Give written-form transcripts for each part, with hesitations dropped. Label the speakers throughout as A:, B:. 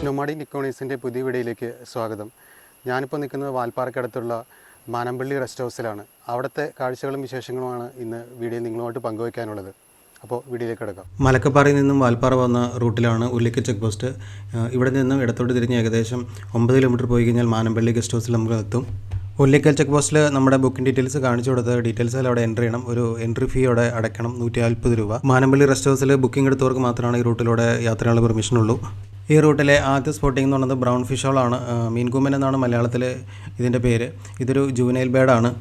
A: Nomadic ഇക്കോണമീസിൻ്റെ പുതിയ വീഡിയോയിലേക്ക് സ്വാഗതം. ഞാനിപ്പോൾ നിൽക്കുന്നത് വാൽപ്പാറയ്ക്കടുത്തുള്ള മാനമ്പള്ളി റെസ്റ്റ് ഹൗസിലാണ്. അവിടുത്തെ കാഴ്ചകളും വിശേഷങ്ങളുമാണ് ഇന്ന് വീഡിയോയിൽ നിങ്ങളുമായിട്ട് പങ്കുവയ്ക്കാനുള്ളത്. അപ്പോൾ വീഡിയോയിലേക്ക് കിടക്കാം. മലക്കപ്പാറയിൽ നിന്നും വാൽപ്പാറ വന്ന റൂട്ടിലാണ് ഉള്ളിക്കൽ ചെക്ക് പോസ്റ്റ്. ഇവിടെ നിന്നും ഇടത്തോട്ട് തിരിഞ്ഞ് ഏകദേശം 9 കിലോമീറ്റർ പോയി കഴിഞ്ഞാൽ മാനമ്പള്ളി ഗസ്റ്റ് ഹൗസിൽ നമുക്ക് എത്തും. ഉള്ളിക്കൽ ചെക്ക് പോസ്റ്റിൽ നമ്മുടെ ബുക്കിംഗ് ഡീറ്റെയിൽസ് കാണിച്ചു കൊടുത്ത് ഡീറ്റെയിൽസ് എല്ലാം അവിടെ എൻ്റർ ചെയ്യണം. ഒരു എൻട്രി ഫീ അവിടെ അടയ്ക്കണം, 140 രൂപ. മാനമ്പള്ളി റെസ്റ്റ് ഹൗസിൽ ബുക്കിംഗ് എടുത്തവർക്ക് മാത്രമാണ് ഈ റൂട്ടിലൂടെ യാത്രയുള്ള പെർമിഷൻ ഉള്ളൂ. ഈ റൂട്ടിലെ ആദ്യ സ്പോട്ടിംഗ് എന്ന് പറയുന്നത് ബ്രൗൺ ഫിഷ് ഹോളാണ്. മീൻകൂമ്പൻ എന്നാണ് മലയാളത്തിൽ ഇതിൻ്റെ പേര്. ഇതൊരു ജുവനൈൽ ബേഡാണ്.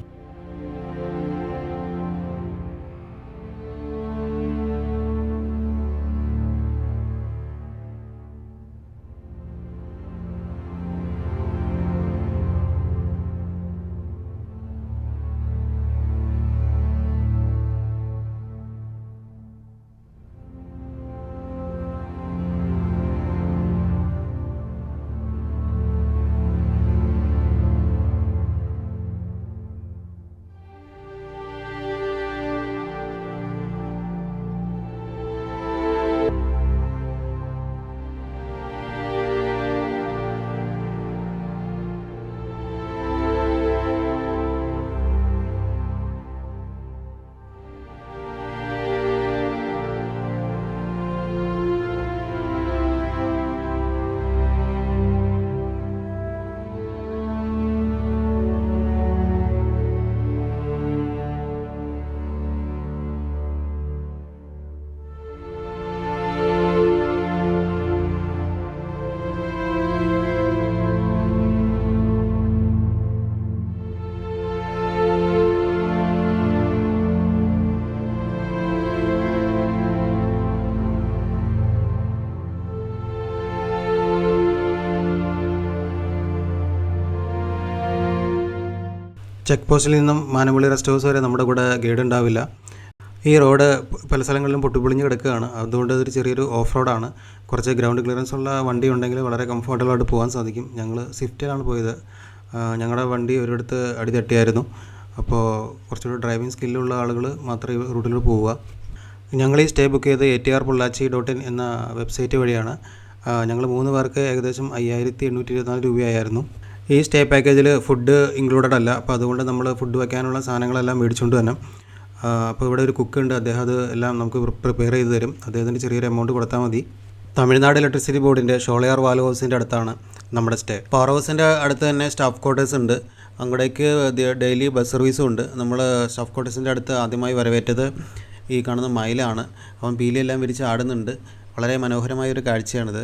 A: ചെക്ക് പോസ്റ്റിൽ നിന്നും മാനമ്പള്ളി റെസ്റ്റ് ഹൗസ് വരെ നമ്മുടെ കൂടെ ഗൈഡ് ഉണ്ടാവില്ല. ഈ റോഡ് പല സ്ഥലങ്ങളിലും പൊട്ടിപ്പൊളിഞ്ഞ് കിടക്കുകയാണ്. അതുകൊണ്ട് ഇതൊരു ചെറിയൊരു ഓഫ് റോഡാണ്. കുറച്ച് ഗ്രൗണ്ട് ക്ലിയറൻസ് ഉള്ള വണ്ടി ഉണ്ടെങ്കിൽ വളരെ കംഫർട്ടബിളായിട്ട് പോകാൻ സാധിക്കും. ഞങ്ങൾ സ്വിഫ്റ്റിലാണ് പോയത്. ഞങ്ങളുടെ വണ്ടി ഒരിടത്ത് അടി തട്ടിയായിരുന്നു. അപ്പോൾ കുറച്ചുകൂടി ഡ്രൈവിംഗ് സ്കില്ലുള്ള ആളുകൾ മാത്രമേ ഈ റൂട്ടിൽ പോവുക. ഞങ്ങൾ ഈ സ്റ്റേ ബുക്ക് ചെയ്ത് ATRPollachi.in എന്ന വെബ്സൈറ്റ് വഴിയാണ്. ഞങ്ങൾ 3 പേർക്ക് ഏകദേശം 5824 രൂപയായിരുന്നു. ഈ സ്റ്റേ പാക്കേജിൽ ഫുഡ് ഇൻക്ലൂഡഡ് അല്ല. അപ്പോൾ അതുകൊണ്ട് നമ്മൾ ഫുഡ് വയ്ക്കാനുള്ള സാധനങ്ങളെല്ലാം മേടിച്ചുകൊണ്ട് തന്നെ. അപ്പോൾ ഇവിടെ ഒരു കുക്ക് ഉണ്ട്. അദ്ദേഹം അത് എല്ലാം നമുക്ക് പ്രിപ്പയർ ചെയ്ത് തരും. അദ്ദേഹത്തിൻ്റെ ചെറിയൊരു എമൗണ്ട് കൊടുത്താൽ മതി. തമിഴ്നാട് ഇലക്ട്രിസിറ്റി ബോർഡിൻ്റെ ഷോളയാർ വാൽ ഹൗസിൻ്റെ അടുത്താണ് നമ്മുടെ സ്റ്റേ. പവർ ഹൗസിൻ്റെ അടുത്ത് തന്നെ സ്റ്റാഫ് ക്വാർട്ടേഴ്സ് ഉണ്ട്. അങ്ങോട്ടേക്ക് ഡെയിലി ബസ് സർവീസും ഉണ്ട്. നമ്മൾ സ്റ്റാഫ് ക്വാർട്ടേഴ്സിൻ്റെ അടുത്ത് ആദ്യമായി വരവേറ്റത് ഈ കാണുന്ന മയിലാണ്. അവൻ പീലിയെല്ലാം വിരിച്ച് ആടുന്നുണ്ട്. വളരെ മനോഹരമായൊരു കാഴ്ചയാണിത്.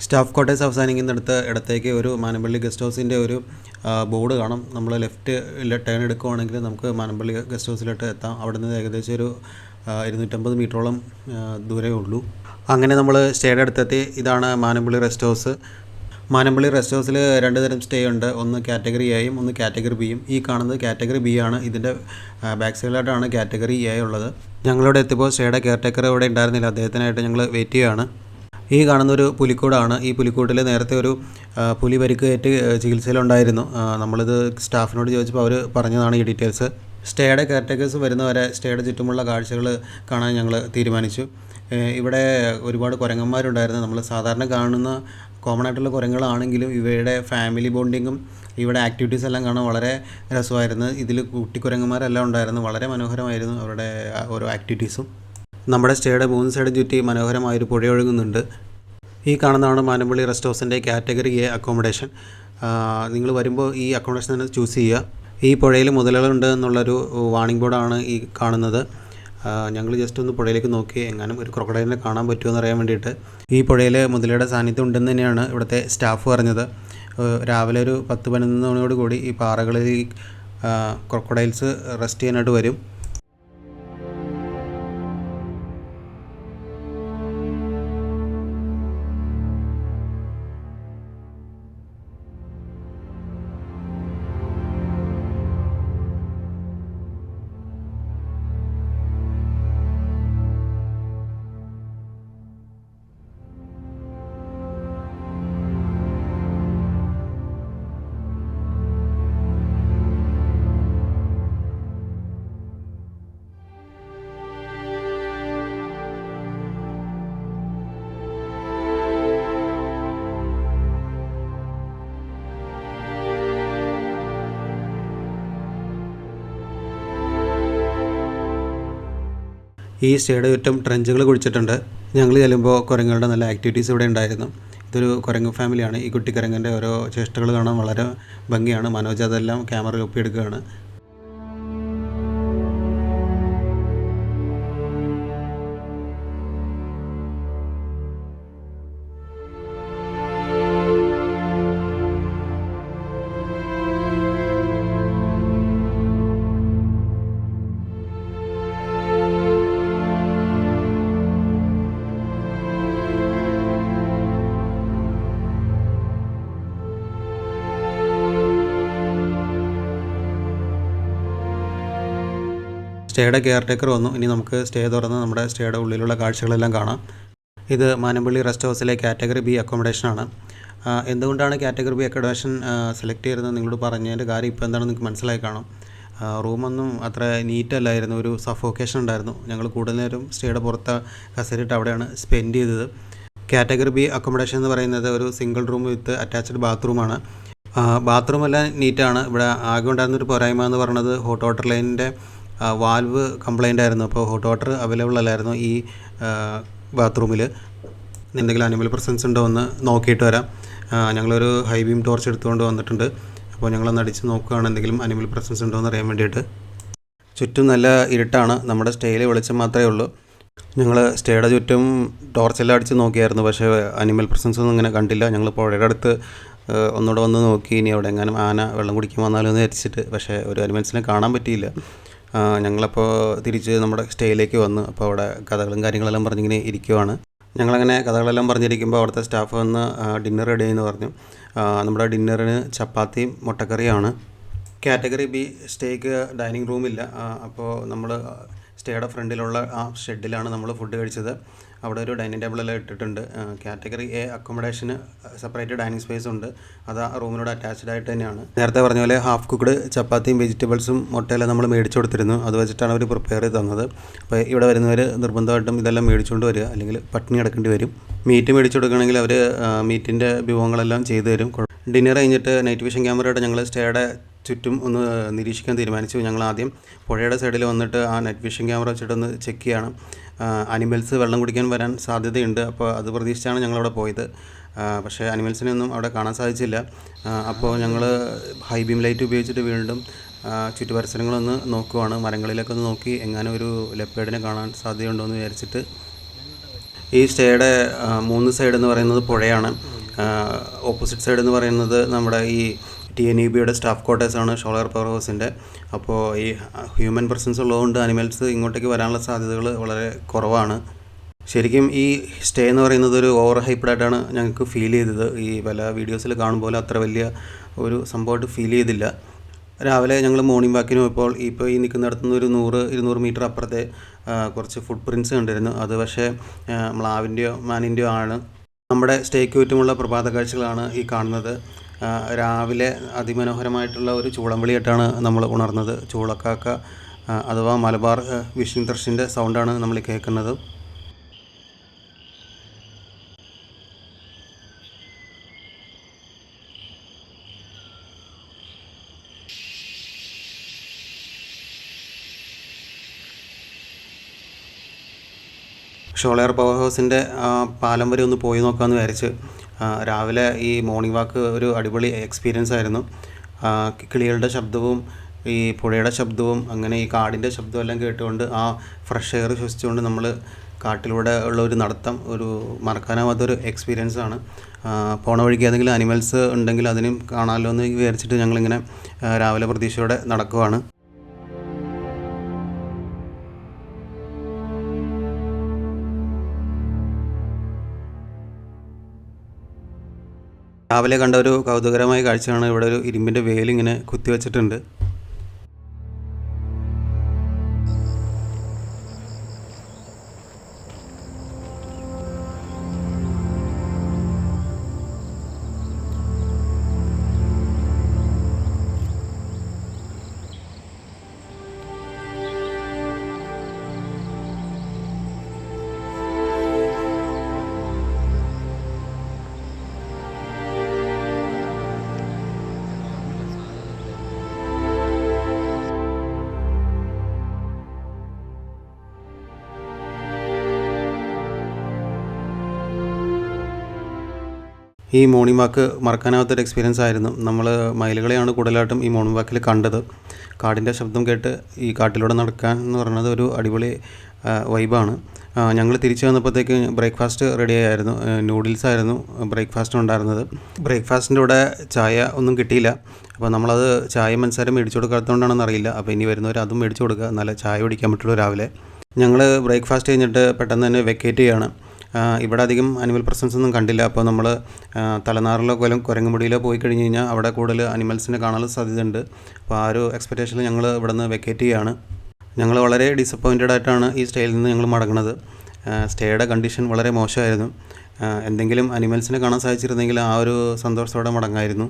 A: സ്റ്റാഫ് ക്വാർട്ടേഴ്സ് അവസാനിക്കുന്നിടത്ത് ഇടത്തേക്ക് ഒരു മാനമ്പള്ളി ഗസ്റ്റ് ഹൗസിൻ്റെ ഒരു ബോർഡ് കാണാം. നമ്മൾ ലെഫ്റ്റ് ടേൺ എടുക്കുവാണെങ്കിൽ നമുക്ക് മാനമ്പള്ളി ഗസ്റ്റ് ഹൗസിലോട്ട് എത്താം. അവിടെ നിന്ന് ഏകദേശം ഒരു 250 മീറ്ററോളം ദൂരമേ ഉള്ളൂ. അങ്ങനെ നമ്മൾ സ്റ്റേയുടെ അടുത്തെത്തി. ഇതാണ് Manampally rest house. Manampally rest ഹൗസിൽ 2 തരം സ്റ്റേ ഉണ്ട്. ഒന്ന് കാറ്റഗറി എയും ഒന്ന് കാറ്റഗറി ബിയും. ഈ കാണുന്നത് കാറ്റഗറി ബി ആണ്. ഇതിൻ്റെ ബാക്ക് സൈഡിലായിട്ടാണ് കാറ്റഗറി എ ഉള്ളത്. ഞങ്ങളിവിടെ എത്തിയപ്പോൾ സ്റ്റേയുടെ കെയർടേക്കർ ഇവിടെ ഉണ്ടായിരുന്നില്ല. അദ്ദേഹത്തിനായിട്ട് ഞങ്ങൾ വെയിറ്റ് ചെയ്യുകയാണ്. ഈ കാണുന്നൊരു പുലിക്കൂടാണ്. ഈ പുലിക്കൂട്ടിൽ നേരത്തെ ഒരു പുലി പരിക്കേറ്റ് ചികിത്സയിലുണ്ടായിരുന്നു. നമ്മളിത് സ്റ്റാഫിനോട് ചോദിച്ചപ്പോൾ അവർ പറഞ്ഞതാണ് ഈ ഡീറ്റെയിൽസ്. സ്റ്റേയുടെ കെയർടേക്കേഴ്സ് വരുന്നവരെ സ്റ്റേയുടെ ചുറ്റുമുള്ള കാഴ്ചകൾ കാണാൻ ഞങ്ങൾ തീരുമാനിച്ചു. ഇവിടെ ഒരുപാട് കുരങ്ങന്മാരുണ്ടായിരുന്നു. നമ്മൾ സാധാരണ കാണുന്ന കോമൺ ആയിട്ടുള്ള കുരങ്ങുകളാണെങ്കിലും ഇവയുടെ ഫാമിലി ബോണ്ടിങ്ങും ഇവിടെ ആക്ടിവിറ്റീസ് എല്ലാം കാണാൻ വളരെ രസമായിരുന്നു. ഇതിൽ കുട്ടിക്കുരങ്ങന്മാരെല്ലാം ഉണ്ടായിരുന്നു. വളരെ മനോഹരമായിരുന്നു അവരുടെ ഓരോ ആക്ടിവിറ്റീസും. നമ്മുടെ സ്റ്റേയുടെ 3 സൈഡ് ചുറ്റി മനോഹരമായൊരു പുഴ ഒഴുകുന്നുണ്ട്. ഈ കാണുന്നതാണ് മാനമ്പള്ളി റെസ്റ്റ് ഹൗസിൻ്റെ കാറ്റഗറി എ അക്കോമഡേഷൻ. നിങ്ങൾ വരുമ്പോൾ ഈ അക്കോമഡേഷൻ തന്നെ ചൂസ് ചെയ്യുക. ഈ പുഴയിൽ മുതലുകളുണ്ട് എന്നുള്ളൊരു വാർണിംഗ് ബോർഡാണ് ഈ കാണുന്നത്. ഞങ്ങൾ ജസ്റ്റ് ഒന്ന് പുഴയിലേക്ക് നോക്കി എങ്ങാനും ഒരു ക്രൊക്കഡൈലിനെ കാണാൻ പറ്റുമോ എന്നറിയാൻ വേണ്ടിയിട്ട്. ഈ പുഴയിൽ മുതലയുടെ സാന്നിധ്യം ഉണ്ടെന്ന് തന്നെയാണ് ഇവിടുത്തെ സ്റ്റാഫ് പറഞ്ഞത്. രാവിലെ ഒരു 10-11 മണിയോട് കൂടി ഈ പാറകളിൽ ഈ ക്രൊക്കഡൈൽസ് റെസ്റ്റ് ചെയ്യാനായിട്ട് വരും. ഈ സ്റ്റേയുടെ ചുറ്റും ട്രെഞ്ചുകൾ കുഴിച്ചിട്ടുണ്ട്. ഞങ്ങൾ ചെല്ലുമ്പോൾ കുരങ്ങുകളുടെ നല്ല ആക്ടിവിറ്റീസ് ഇവിടെ ഉണ്ടായിരുന്നു. ഇതൊരു കുരങ്ങ് ഫാമിലിയാണ്. ഈ കുട്ടിക്കുരങ്ങൻ്റെ ഓരോ ചേഷ്ടകൾ കാണാൻ വളരെ ഭംഗിയാണ്. മനോജ് അതെല്ലാം ക്യാമറയിൽ ഒപ്പിയെടുക്കുകയാണ്. സ്റ്റേയുടെ കെയർടേക്കർ വന്നു. ഇനി നമുക്ക് സ്റ്റേ തുറന്ന് നമ്മുടെ സ്റ്റേയുടെ ഉള്ളിലുള്ള കാഴ്ചകളെല്ലാം കാണാം. ഇത് മാനന്തവാടി റെസ്റ്റ് ഹൗസിലെ കാറ്റഗറി ബി അക്കോമഡേഷനാണ്. എന്തുകൊണ്ടാണ് കാറ്റഗറി ബി അക്കോമഡേഷൻ സെലക്ട് ചെയ്തതെന്ന് നിങ്ങളോട് പറഞ്ഞതിൻ്റെ കാര്യം ഇപ്പോൾ എന്താണെന്ന് നിങ്ങൾക്ക് മനസ്സിലായി കാണാം. റൂമൊന്നും അത്ര നീറ്റല്ലായിരുന്നു. ഒരു സഫോക്കേഷൻ ഉണ്ടായിരുന്നു. ഞങ്ങൾ കൂടുതൽ നേരം സ്റ്റേയുടെ പുറത്ത് കസേരയിട്ട് അവിടെയാണ് സ്പെൻഡ് ചെയ്തത്. കാറ്റഗറി ബി അക്കോമഡേഷൻ എന്ന് പറയുന്നത് ഒരു സിംഗിൾ റൂം വിത്ത് അറ്റാച്ച്ഡ് ബാത്റൂമാണ്. ബാത്റൂമെല്ലാം നീറ്റാണ്. ഇവിടെ ആകെ ഉണ്ടായിരുന്നൊരു പോരായ്മ എന്ന് പറയുന്നത് ഹോട്ട് വാട്ടർ ലൈനിൻ്റെ വാൽവ് കംപ്ലൈൻ്റ് ആയിരുന്നു. അപ്പോൾ ഹോട്ട് വാട്ടർ അവൈലബിൾ അല്ലായിരുന്നു ഈ ബാത്റൂമിൽ. എന്തെങ്കിലും അനിമൽ പ്രസൻസ് ഉണ്ടോ എന്ന് നോക്കിയിട്ട് വരാം. ഞങ്ങളൊരു ഹൈ ബീം ടോർച്ച് എടുത്തുകൊണ്ട് വന്നിട്ടുണ്ട്. അപ്പോൾ ഞങ്ങളൊന്ന് അടിച്ച് നോക്കുകയാണ് എന്തെങ്കിലും അനിമൽ പ്രസൻസ് ഉണ്ടോ എന്ന് അറിയാൻ വേണ്ടിയിട്ട്. ചുറ്റും നല്ല ഇരുട്ടാണ്. നമ്മുടെ സ്റ്റേയിൽ വെളിച്ചം മാത്രമേ ഉള്ളൂ. ഞങ്ങൾ സ്റ്റേയുടെ ചുറ്റും ടോർച്ചെല്ലാം അടിച്ച് നോക്കിയായിരുന്നു. പക്ഷേ അനിമൽ പ്രസൻസ് ഒന്നും ഇങ്ങനെ കണ്ടില്ല. ഞങ്ങൾ പുഴയുടെ അടുത്ത് ഒന്നുകൂടെ വന്ന് നോക്കി, ഇനി അവിടെ എങ്ങാനും ആന വെള്ളം കുടിക്കാൻ വന്നാലോ എന്ന് വിചാരിച്ചിട്ട്. പക്ഷേ ഒരു അനിമൽസിനെ കാണാൻ പറ്റിയില്ല. ഞങ്ങളപ്പോൾ തിരിച്ച് നമ്മുടെ സ്റ്റേയിലേക്ക് വന്നു. അപ്പോൾ അവിടെ കഥകളും കാര്യങ്ങളെല്ലാം പറഞ്ഞിങ്ങനെ ഇരിക്കുവാണ്. ഞങ്ങളങ്ങനെ കഥകളെല്ലാം പറഞ്ഞിരിക്കുമ്പോൾ അവിടുത്തെ സ്റ്റാഫ് വന്ന് ഡിന്നർ റെഡി എന്ന് പറഞ്ഞു. നമ്മുടെ ഡിന്നറിന് ചപ്പാത്തിയും മുട്ടക്കറിയാണ്. കാറ്റഗറി ബി സ്റ്റേക്ക് ഡൈനിങ് റൂമില്ല. അപ്പോൾ നമ്മൾ സ്റ്റേയുടെ ഫ്രണ്ടിലുള്ള ആ ഷെഡിലാണ് നമ്മൾ ഫുഡ് കഴിച്ചത്. അവിടെ ഒരു ഡൈനിങ് ടേബിളെല്ലാം ഇട്ടിട്ടുണ്ട്. കാറ്റഗറി എ അക്കോമഡേഷന് സെപ്പറേറ്റ് ഡൈനിങ് സ്പേസ് ഉണ്ട്. അത് ആ റൂമിനോട് അറ്റാച്ച്ഡ് ആയിട്ട് തന്നെയാണ്. നേരത്തെ പറഞ്ഞ പോലെ ഹാഫ് കുക്ക്ഡ് ചപ്പാത്തിയും വെജിറ്റബിൾസും മുട്ടയെല്ലാം നമ്മൾ മേടിച്ചു കൊടുത്തിരുന്നു. അത് വെച്ചിട്ടാണ് അവർ പ്രിപ്പയർ ചെയ്ത് തന്നത്. അപ്പോൾ ഇവിടെ വരുന്നവർ നിർബന്ധമായിട്ടും ഇതെല്ലാം മേടിച്ചുകൊണ്ട് വരിക, അല്ലെങ്കിൽ പട്ടിണി കിടക്കേണ്ടി വരും. മീറ്റ് മേടിച്ചു കൊടുക്കണമെങ്കിൽ അവർ മീറ്റിൻ്റെ വിഭവങ്ങളെല്ലാം ചെയ്തു തരും. ഡിന്നർ കഴിഞ്ഞിട്ട് നൈറ്റ് വിഷൻ ക്യാമറയുടെ ഞങ്ങൾ സ്റ്റേയുടെ ചുറ്റും ഒന്ന് നിരീക്ഷിക്കാൻ തീരുമാനിച്ചു. ഞങ്ങൾ ആദ്യം പുഴയുടെ സൈഡിൽ വന്നിട്ട് ആ നൈറ്റ് വിഷൻ ക്യാമറ വെച്ചിട്ടൊന്ന് ചെക്ക് ചെയ്യണം. അനിമൽസ് വെള്ളം കുടിക്കാൻ വരാൻ സാധ്യതയുണ്ട്. അപ്പോൾ അത് പ്രതീക്ഷിച്ചാണ് ഞങ്ങളവിടെ പോയത്. പക്ഷേ അനിമൽസിനെയൊന്നും അവിടെ കാണാൻ സാധിച്ചില്ല. അപ്പോൾ ഞങ്ങൾ ഹൈ ബീം ലൈറ്റ് ഉപയോഗിച്ചിട്ട് വീണ്ടും ചുറ്റുപരിസരങ്ങളൊന്ന് നോക്കുവാണ്. മരങ്ങളിലൊക്കെ ഒന്ന് നോക്കി എങ്ങാനും ഒരു ലെപ്പേഡിനെ കാണാൻ സാധ്യതയുണ്ടോ എന്ന് വിചാരിച്ചിട്ട്. ഈ സ്റ്റേയുടെ 3 സൈഡ് എന്ന് പറയുന്നത് പുഴയാണ്. ഓപ്പോസിറ്റ് സൈഡ് എന്ന് പറയുന്നത് നമ്മുടെ ഈ TNEBയുടെ സ്റ്റാഫ് ക്വാർട്ടേഴ്സാണ്, ഷോളർ പവർ ഹൗസിൻ്റെ. അപ്പോൾ ഈ ഹ്യൂമൻ പ്രസൻസ് ഉള്ളതുകൊണ്ട് അനിമൽസ് ഇങ്ങോട്ടേക്ക് വരാനുള്ള സാധ്യതകൾ വളരെ കുറവാണ്. ശരിക്കും ഈ സ്റ്റേ എന്ന് പറയുന്നത് ഒരു ഓവർ ഹൈപ്ഡായിട്ടാണ് ഞങ്ങൾക്ക് ഫീൽ ചെയ്തത്. ഈ പല വീഡിയോസിൽ കാണുമ്പോൾ അത്ര വലിയ ഒരു സംഭവമായിട്ട് ഫീൽ ചെയ്തില്ല. രാവിലെ ഞങ്ങൾ മോർണിംഗ് വാക്കിന് പോയപ്പോൾ ഇപ്പോൾ ഈ നിൽക്കുന്നിടത്തുനിന്ന് ഒരു 100-200 മീറ്റർ അപ്പുറത്തെ കുറച്ച് ഫുട് പ്രിൻറ്റ്സ് കണ്ടിരുന്നു. അത് പക്ഷേ മ്ലാവിൻ്റെയോ മാനിൻ്റെയോ ആണ്. നമ്മുടെ സ്റ്റേക്ക് ചുറ്റുമുള്ള പ്രഭാത കാഴ്ചകളാണ് ഈ കാണുന്നത്. രാവിലെ അതിമനോഹരമായിട്ടുള്ള ഒരു ചൂളംവിളിയായിട്ടാണ് നമ്മൾ ഉണർന്നത്. ചൂളക്കാക്ക അഥവാ മലബാർ വിഷിംഗ് ത്രഷിൻ്റെ സൗണ്ടാണ് നമ്മൾ കേൾക്കുന്നത്. ഷോളയാർ പവർ ഹൗസിൻ്റെ പാലം വരെ ഒന്ന് പോയി നോക്കാമെന്ന് വിചാരിച്ച്. രാവിലെ ഈ മോർണിംഗ് വാക്ക് ഒരു അടിപൊളി എക്സ്പീരിയൻസ് ആയിരുന്നു. കിളികളുടെ ശബ്ദവും ഈ പുഴയുടെ ശബ്ദവും അങ്ങനെ ഈ കാടിൻ്റെ ശബ്ദവും എല്ലാം കേട്ടുകൊണ്ട് ആ ഫ്രഷ് എയർ ശ്വസിച്ചുകൊണ്ട് നമ്മൾ കാട്ടിലൂടെ ഉള്ള ഒരു നടത്തം ഒരു മറക്കാനാവാത്തൊരു എക്സ്പീരിയൻസ് ആണ്. പോണ വഴിക്ക് ഏതെങ്കിലും അനിമൽസ് ഉണ്ടെങ്കിൽ അതിനും കാണാമല്ലോ എന്ന് വിചാരിച്ചിട്ട് ഞങ്ങളിങ്ങനെ രാവിലെ പ്രതീക്ഷയോടെ നടക്കുവാണ്. രാവിലെ കണ്ട ഒരു കൗതുകരമായ കാഴ്ചയാണ്, ഇവിടെ ഒരു ഇരുമ്പിൻ്റെ വേലിങ്ങനെ കുത്തിവെച്ചിട്ടുണ്ട്. ഈ മോർണിംഗ് വാക്ക് മറക്കാനാവാത്തൊരു എക്സ്പീരിയൻസ് ആയിരുന്നു. നമ്മൾ മയിലുകളെയാണ് കൂടുതലായിട്ടും ഈ മോർണിംഗ് വാക്കിൽ കണ്ടത്. കാടിൻ്റെ ശബ്ദം കേട്ട് ഈ കാട്ടിലൂടെ നടക്കാൻ എന്ന് പറയുന്നത് ഒരു അടിപൊളി വൈബാണ്. ഞങ്ങൾ തിരിച്ചു വന്നപ്പോഴത്തേക്ക് ബ്രേക്ക്ഫാസ്റ്റ് റെഡി ആയിരുന്നു. നൂഡിൽസ് ആയിരുന്നു ബ്രേക്ക്ഫാസ്റ്റ് ഉണ്ടായിരുന്നത്. ബ്രേക്ക്ഫാസ്റ്റിൻ്റെ കൂടെ ചായ ഒന്നും കിട്ടിയില്ല. അപ്പോൾ നമ്മളത് ചായ മനസ്സാരം മേടിച്ചു കൊടുക്കാത്തതുകൊണ്ടാണെന്ന് അറിയില്ല. അപ്പോൾ ഇനി വരുന്നവർ അതും മേടിച്ചു കൊടുക്കുക, നല്ല ചായ കുടിക്കാൻ പറ്റുള്ളൂ രാവിലെ. ഞങ്ങൾ ബ്രേക്ക്ഫാസ്റ്റ് കഴിഞ്ഞിട്ട് പെട്ടെന്ന് തന്നെ വെക്കേറ്റ് ചെയ്യുകയാണ്. ഇവിടെ അധികം അനിമൽ പ്രസൻസ് ഒന്നും കണ്ടില്ല. അപ്പോൾ നമ്മൾ തലനാറിലോ കുരങ്ങുമുടിയിലോ പോയി കഴിഞ്ഞ് കഴിഞ്ഞാൽ അവിടെ കൂടുതൽ അനിമൽസിനെ കാണാനുള്ള സാധ്യതയുണ്ട്. അപ്പോൾ ആ ഒരു എക്സ്പെക്റ്റേഷനിൽ ഞങ്ങൾ ഇവിടെ നിന്ന് വെക്കേറ്റ് ചെയ്യുകയാണ്. ഞങ്ങൾ വളരെ ഡിസപ്പോയിൻറ്റഡ് ആയിട്ടാണ് ഈ സ്റ്റേയിൽ നിന്ന് ഞങ്ങൾ മടങ്ങുന്നത്. സ്റ്റേയുടെ കണ്ടീഷൻ വളരെ മോശമായിരുന്നു. എന്തെങ്കിലും അനിമൽസിനെ കാണാൻ സാധിച്ചിരുന്നെങ്കിൽ ആ ഒരു സന്തോഷത്തോടെ മടങ്ങായിരുന്നു.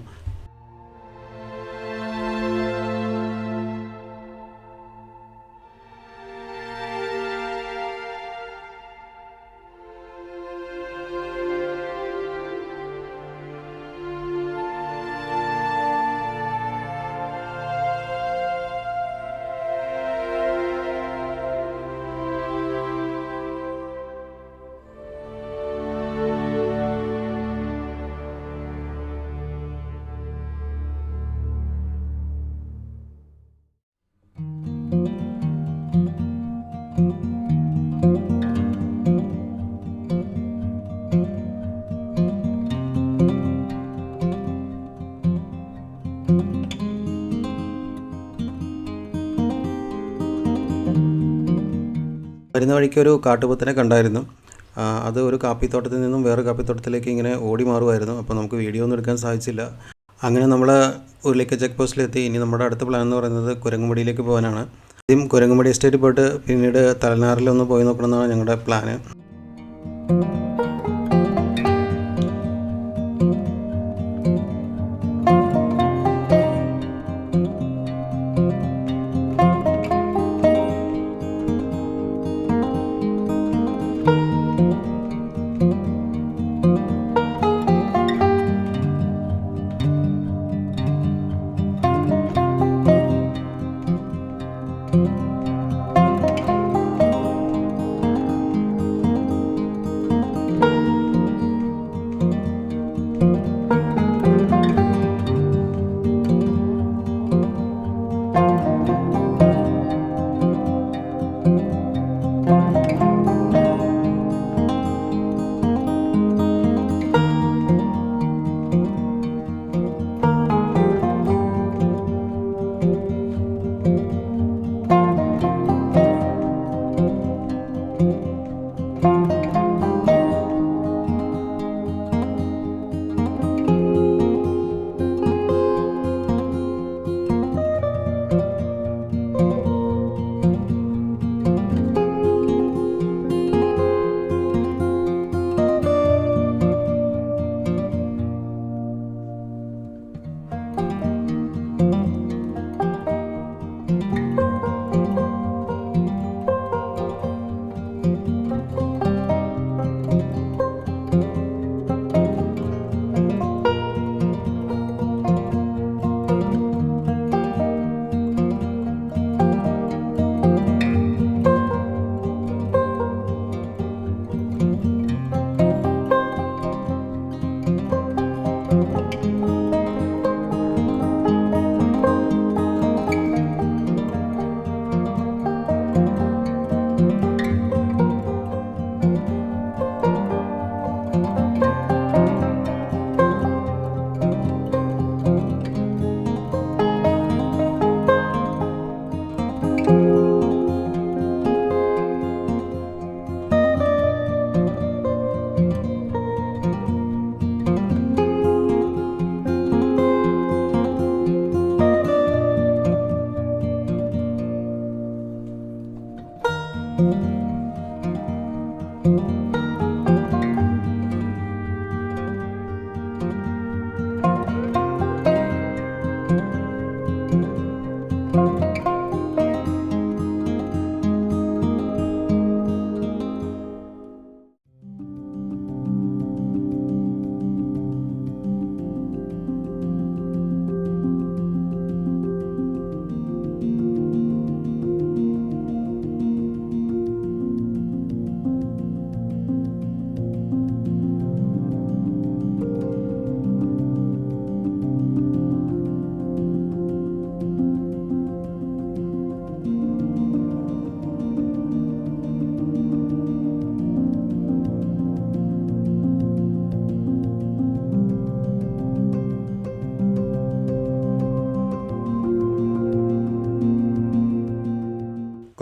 A: വരുന്ന വഴിക്ക് ഒരു കാട്ടുപോത്തിനെ കണ്ടായിരുന്നു. അത് ഒരു കാപ്പിത്തോട്ടത്തിൽ നിന്നും വേറെ കാപ്പിത്തോട്ടത്തിലേക്ക് ഇങ്ങനെ ഓടി മാറുമായിരുന്നു. അപ്പോൾ നമുക്ക് വീഡിയോ ഒന്നും എടുക്കാൻ സാധിച്ചില്ല. അങ്ങനെ നമ്മൾ ഉരുളിക്ക ചെക്ക് പോസ്റ്റിലെത്തി. ഇനി നമ്മുടെ അടുത്ത പ്ലാൻ എന്ന് പറയുന്നത് കുരങ്ങുമുടിയിലേക്ക് പോകാനാണ്. ആദ്യം കുരങ്ങുമുടി എസ്റ്റേറ്റിൽ പോയിട്ട് പിന്നീട് തലനാറിലൊന്ന് പോയി നോക്കണമെന്നാണ് ഞങ്ങളുടെ പ്ലാന്.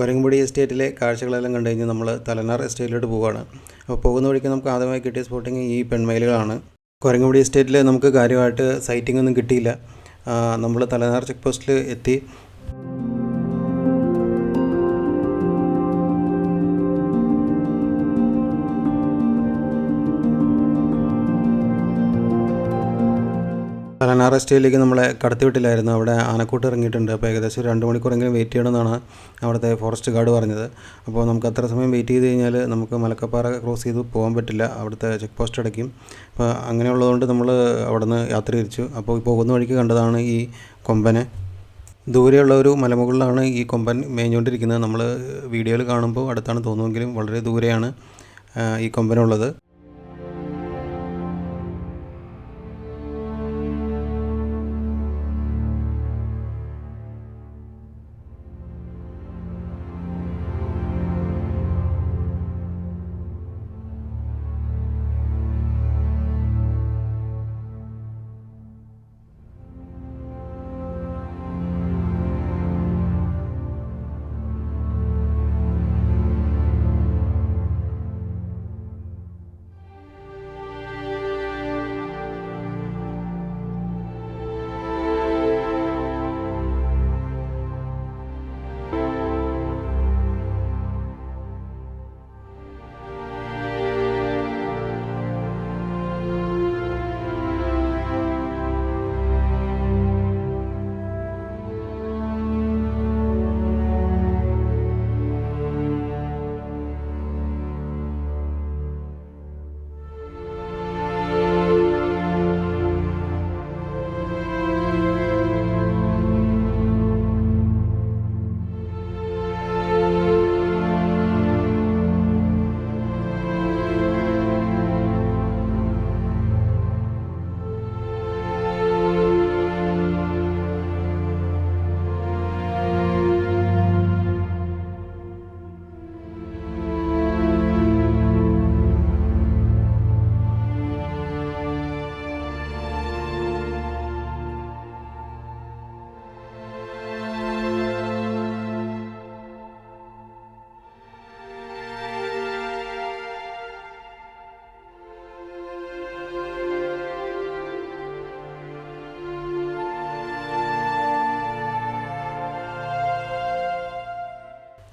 A: കുരങ്ങുംപടി എസ്റ്റേറ്റിലെ കാഴ്ചകളെല്ലാം കണ്ടു കഴിഞ്ഞ് നമ്മൾ തലനാർ എസ്റ്റേറ്റിലോട്ട് പോവുകയാണ്. അപ്പോൾ പോകുന്ന വഴിക്ക് നമുക്ക് ആദ്യമായി കിട്ടിയ സ്പോട്ടിങ് ഈ പെൺമയിലുകളാണ്. കുരങ്ങുംപടി എസ്റ്റേറ്റിൽ നമുക്ക് കാര്യമായിട്ട് സൈറ്റിംഗ് ഒന്നും കിട്ടിയില്ല. നമ്മൾ തലനാർ ചെക്ക് പോസ്റ്റിൽ എത്തി. തലനാർ എസ്റ്റേറ്റിലേക്ക് നമ്മളെ കടത്തിവിട്ടില്ലായിരുന്നു. അവിടെ ആനക്കൂട്ട് ഇറങ്ങിയിട്ടുണ്ട്. അപ്പോൾ ഏകദേശം 2 മണിക്കൂറെങ്കിലും വെയിറ്റ് ചെയ്യണമെന്നാണ് അവിടുത്തെ ഫോറസ്റ്റ് ഗാർഡ് പറഞ്ഞത്. അപ്പോൾ നമുക്ക് അത്ര സമയം വെയിറ്റ് ചെയ്ത് കഴിഞ്ഞാൽ നമുക്ക് മലക്കപ്പാറ ക്രോസ് ചെയ്ത് പോകാൻ പറ്റില്ല, അവിടുത്തെ ചെക്ക് പോസ്റ്റ് അടയ്ക്കും. അപ്പോൾ അങ്ങനെയുള്ളതുകൊണ്ട് നമ്മൾ അവിടെ നിന്ന് യാത്ര തിരിച്ചു. അപ്പോൾ പോകുന്ന വഴിക്ക് കണ്ടതാണ് ഈ കൊമ്പനെ. ദൂരെയുള്ള ഒരു മലമുകളിലാണ് ഈ കൊമ്പൻ മേഞ്ഞുകൊണ്ടിരിക്കുന്നത്. നമ്മൾ വീഡിയോയിൽ കാണുമ്പോൾ അടുത്താണ് തോന്നുമെങ്കിലും വളരെ ദൂരെയാണ് ഈ കൊമ്പനുള്ളത്.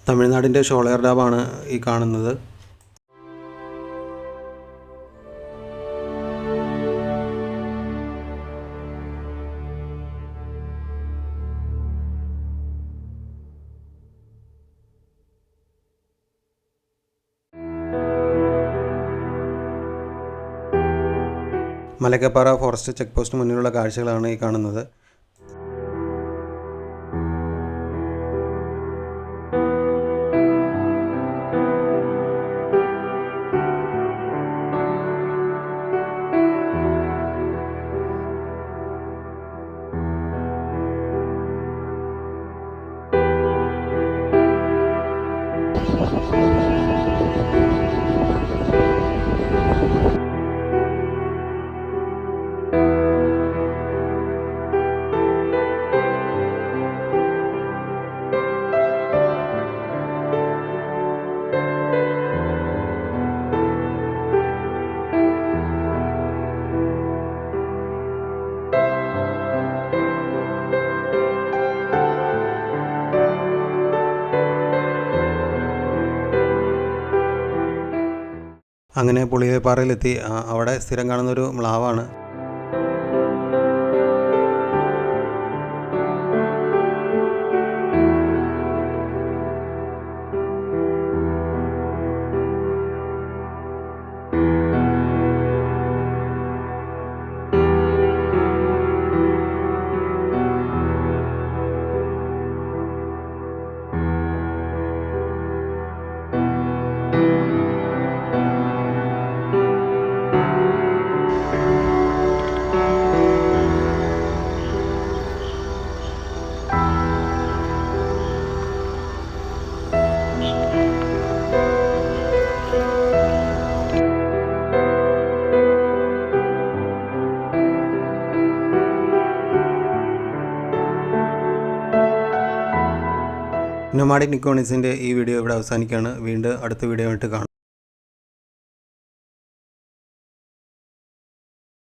A: തമിഴ്നാടിൻ്റെ ഷോളയാർ ഡാമാണ് ഈ കാണുന്നത്. മലക്കപ്പാറ ഫോറസ്റ്റ് ചെക്ക് പോസ്റ്റിന് മുന്നിലുള്ള കാഴ്ചകളാണ് ഈ കാണുന്നത്. അങ്ങനെ പുളിയപ്പാറയിലെത്തി. അവിടെ സ്ഥിരം കാണുന്നൊരു മ്ലാവാണ്. നൊമാഡിക് നിക്കോണിക്സിൻ്റെ ഈ വീഡിയോ ഇവിടെ അവസാനിക്കുകയാണ്. വീണ്ടും അടുത്ത വീഡിയോ ആയിട്ട് കാണാം.